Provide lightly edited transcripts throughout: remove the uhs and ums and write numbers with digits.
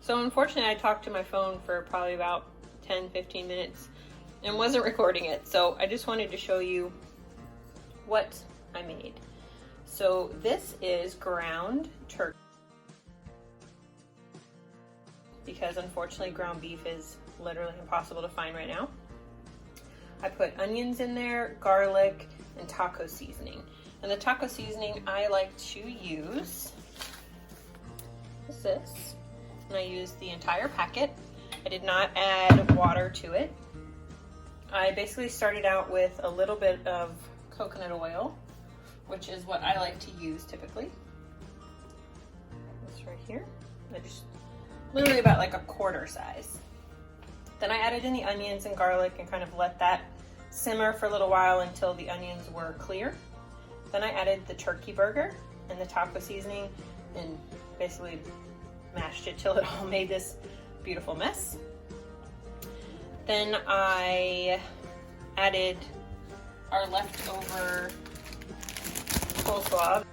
So unfortunately, I talked to my phone for probably about 10-15 minutes and wasn't recording it. So I just wanted to show you what I made. So this is ground turkey, because unfortunately ground beef is literally impossible to find right now. I put onions in there, garlic, and taco seasoning. And the taco seasoning I like to use is this. And I used the entire packet. I did not add water to it. I basically started out with a little bit of coconut oil, which is what I like to use typically. This right here. I just literally about like a quarter size. Then I added in the onions and garlic and kind of let that simmer for a little while until the onions were clear. Then I added the turkey burger and the taco seasoning and basically mashed it till it all made this beautiful mess. Then I added our leftover coleslaw.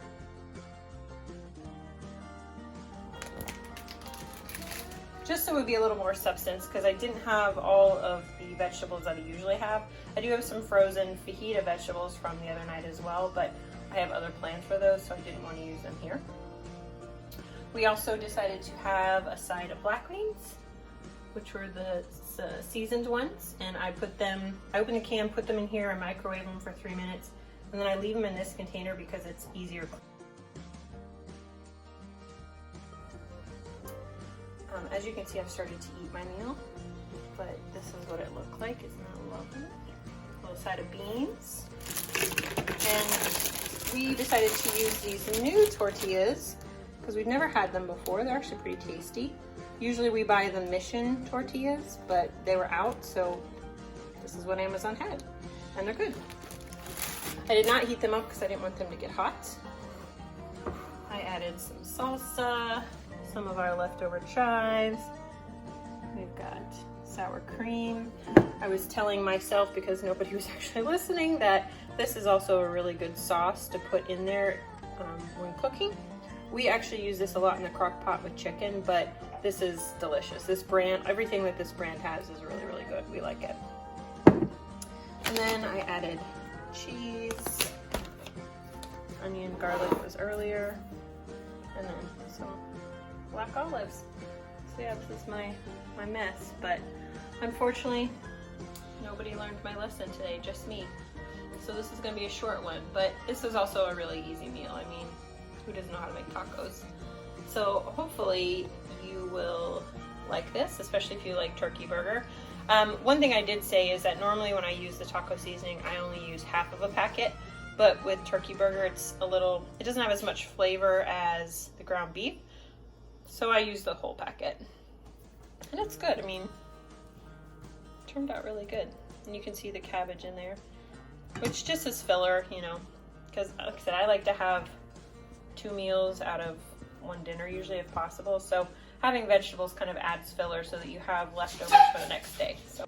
Just so it would be a little more substance, because I didn't have all of the vegetables that I usually have. I do have some frozen fajita vegetables from the other night as well, but I have other plans for those, so I didn't want to use them here. We also decided to have a side of black beans, which were the seasoned ones, and I opened the can, put them in here, I microwave them for 3 minutes, and then I leave them in this container because it's easier. As you can see, I've started to eat my meal, but this is what it looked like. Isn't that lovely? A little side of beans. And we decided to use these new tortillas because we've never had them before. They're actually pretty tasty. Usually we buy the Mission tortillas, but they were out, so this is what Amazon had, and they're good. I did not heat them up because I didn't want them to get hot. I added some salsa, some of our leftover chives. We've got sour cream. I was telling myself, because nobody was actually listening, that this is also a really good sauce to put in there when cooking. We actually use this a lot in the crock pot with chicken, but this is delicious. This brand, everything that this brand has is really, really good. We like it. And then I added cheese. Onion, garlic was earlier. And then some black olives. So yeah, this is my mess, but unfortunately nobody learned my lesson today, just me. So this is gonna be a short one, but this is also a really easy meal. I mean, who doesn't know how to make tacos? So hopefully you will like this, especially if you like turkey burger. One thing I did say is that normally when I use the taco seasoning, I only use half of a packet, but with turkey burger, it doesn't have as much flavor as the ground beef. So I use the whole packet. And it's good. I mean, it turned out really good. And you can see the cabbage in there, which just is filler, you know, because like I said, I like to have 2 meals out of 1 dinner usually if possible. So having vegetables kind of adds filler so that you have leftovers for the next day. So